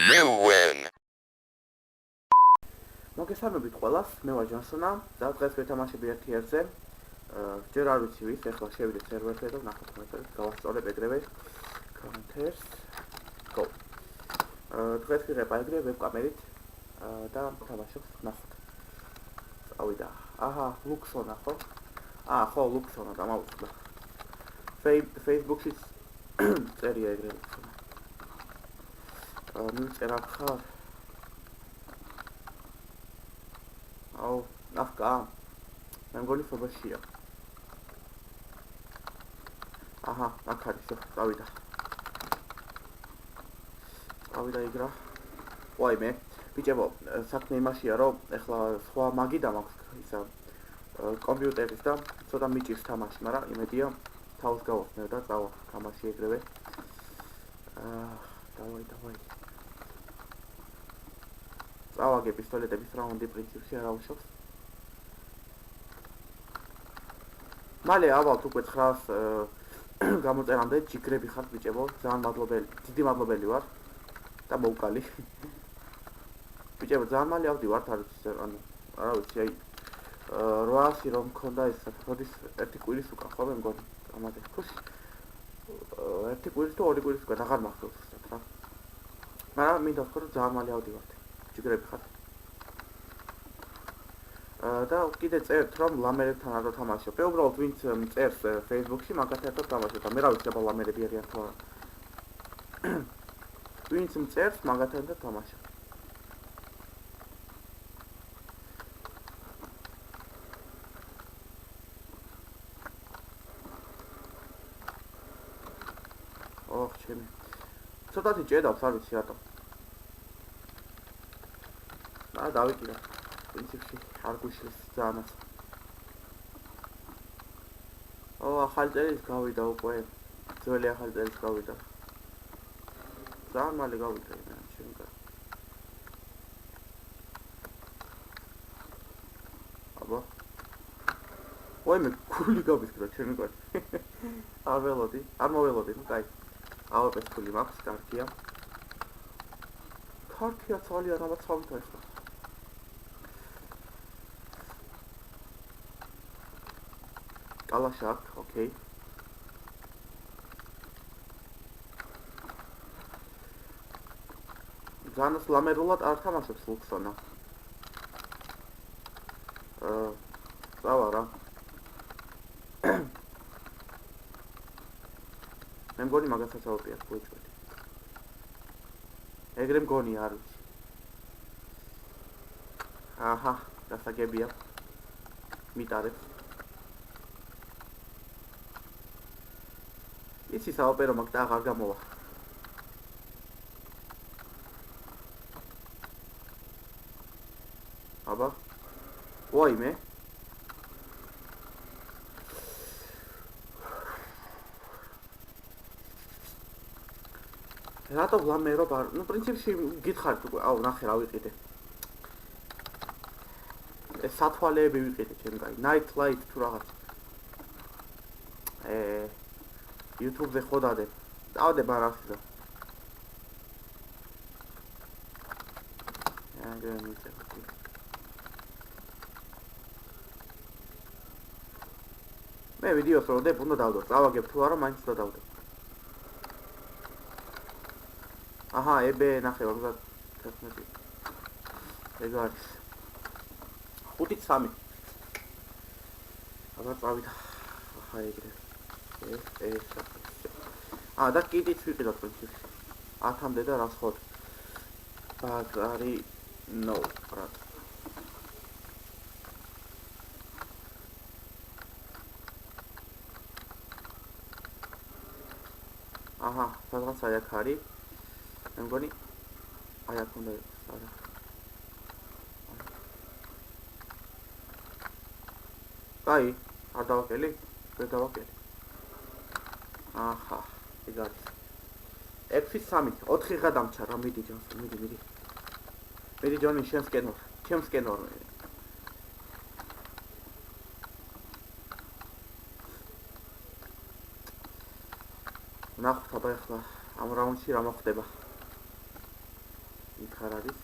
You win. მოგესალმებით ყველას, მე ვარ ჯონსონა და დღეს ვეთამაშები 1-1-ზე. ჯერ არ ვიცი ვის, ეხლა შევიდეთ სერვერზე და ვნახოთ მოიწოდეთ, გავასწორებ ეგრევე counters. Go. დღეს ვიღებ ეგრევე ვებკამერით და ვთამაშობ, ვნახოთ. წავიდა. აჰა, ლუქსონა ხო? ხო, ლუქსონა დამავიწყდა. Facebook-ში წერია ეგრევე ლუქსონა. მივწერა ხარ. აუ, ნახკა. მე მგონი ფობაშია. აჰა, აქ არის, წავიდა. წავიდა იგრა. ვაიმე, ბიჭებო, საქმე იმაშია, რომ ეხლა სხვა მაგი დამაქვს ისა კომპიუტერის და ცოტა მიჭირს თამაში, მაგრამ იმედია თავს გავახსნევ და წავა თამაში ეგრევე. დავაი. წავაგე პისტოლეტების რაუნდი პრინციპში არ ავშობს. მალე ავალთ უკვე 900 გამოწერამდე ჯიგრები ხართ ბიჭებო, ძალიან მადლობელი, დიდი მადლობელი ვარ და მოუკალი. ბიჭებო, ძალიან მალე ავდივართ, ანუ არა ვიცი, აი 800 რომ მქონდა ეს როდის ერთი კვირის უკან ხოლმე მგონი ამაზე ხუში. ერთი კვირის თუ ორი კვირის უკან აღარ მახსოვს ზუსტად რა. მაგრამ მინდა ვთქვა, რომ ძალიან მალე ავდივართ. ჯიგრები ხართ. და კიდე წერთ რომ ლამერებთან არ ვთამაშობ. უბრალოდ ვინც წერს Facebook-ში, მაგათ ერთად თამაშობ. მე რა ვიცი, აბა ლამერები არიან თუ არა. ვინც წერს, მაგათ ერთად თამაშობ. ოხ, ჩემი. ცოტათი ჭედავს, არ ვიცი რატომ. დავიკიდა. პრინციპში არ გვიშლის ძალიანაც. ახალი წელის გავიდა უკვე. ძველი ახალი წელის გავიდა. ძალიან მალე გავიდა მე ჩემი კაცი. აბა. ვაიმე, გული გავისკრა ჩემი კაცი. არ მოველოდი, ну კაი. ავეპეს გული მაქვს, კარგია. კარგია ძალიან, აბა ცალკე ეს. კალაშა აქვს, ოკეი. ზანოს ლამერულად არ თამაშობს ლუქსონა. წავა რა. მე მგონი მაგასაც ავუპიარ, გუჭვეთი. ეგრე მგონი არ ვიცი. აჰა, დასაგებია. მიტარებს. იცი საოპერო მაგ და აღარ გამოვა. აბა. ვაიმე. რატო ლამერო ბარ? ნუ პრინციპში გითხარით უკვე. აუ, ნახე რა ვიყიდე. ეს სათვალეები ვიყიდე ჩემ კაი. Night light თუ რაღაც. YouTube-ზე ხოდადე. დავდე ბარასზე. მე ვიდეოს რო ვდებ, უნდა დავდო. წავაგებ თუ არა, მაინც და დავდო. აჰა, ებე ნახე 50. ეგ არის. 5-3. აბა წავიდა. აჰა ეგრე. და კიდიც ვიყიდოთ პრინციპში. 10-მდე და რას ხოთ. ბაზარი ნო, ბრატ. აჰა, სადღაც აი აქ არის. მე მგონი აი აქ უნდა იყოს, არა. კაი, არ დავაკელი? ვერ დავაკელი. აჰა, ეგ არის. 6-3, 4 ღა დამჩა რა, მიდი ჯონსი, მიდი. მიდი ჯონი, შენ სკენორ, ჩემ სკენორ. ნახოთ აბა ახლა ამ რაუნდში რა მოხდება. იქ არ არის.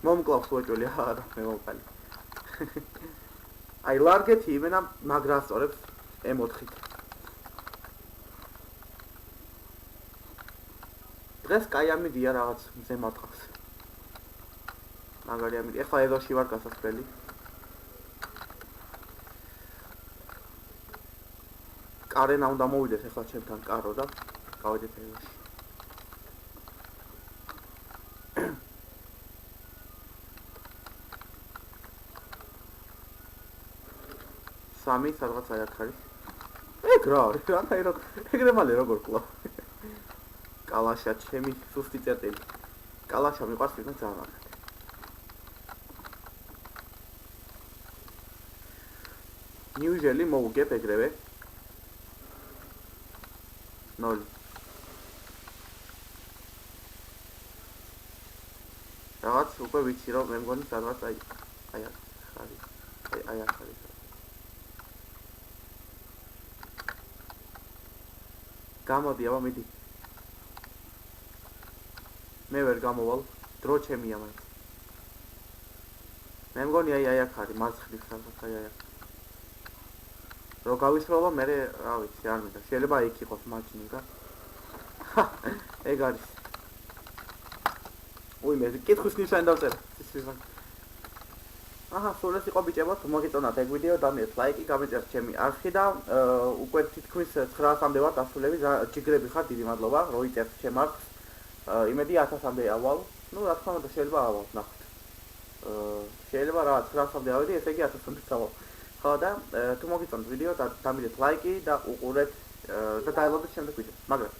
მომკლავს უეჭველი არა მე მომყალი. აი ლარგეთი იმენა მაგრას სწორებს M4-ით. დღეს კაი ამიდია რაღაც ზემატყავს. მაგარი ამიდი. ეხლა ეზოში ვარ გასასვლელი. კარენა უნდა მოვიდეს ეხლა ჩემთან კარო და გავედეთ ეზოში. სამი სადღაც აი აქ არის. ეგ რა არის? ეგრე მალე როგორ კლავ? კალაშა ჩემი სუსტი წერტილი. კალაშა მიყვარს ვიდან ძალიან. Usually მოვუგებ ეგრევე. 0. რაღაც უკვე ვიცი რომ მე მგონი სადღაც აი აქ არის. აი აქ არის. გამოდი აბა მიდი. მე ვერ გამოვალ, დრო ჩემია მაინც. მე მგონი აი აქ არის, მარცხნივ სადღაც აი აქ. რო გავისროლა მე რა ვიცი, არ მინდა. შეიძლება იქ იყოს მაჩინი და. ეგ არის. უი მე კითხვის ნიშანი დავწერე. აჰა, სულ ეს იყო ბიჭებო, თუ მოგიწონათ ეგ ვიდეო, დამიეთ ლაიკი, გამიწერთ ჩემი არხი და უკვე თითქმის 900-მდე ვარ დასრულები, ჯიგრები ხარ, დიდი მადლობა, რო იწერთ ჩემ არხს. იმედი 1000-მდე ავალ. ნუ რა თქმა უნდა შეიძლება ავალ, ნახოთ. შეიძლება რა 900-მდე ავედი, ესე იგი 1000-მდე ავალ. ხო და თუ მოგიწონთ ვიდეო, დამიეთ ლაიკი და უყურეთ და დაელოდეთ შემდეგ ვიდეოს. მაგრამ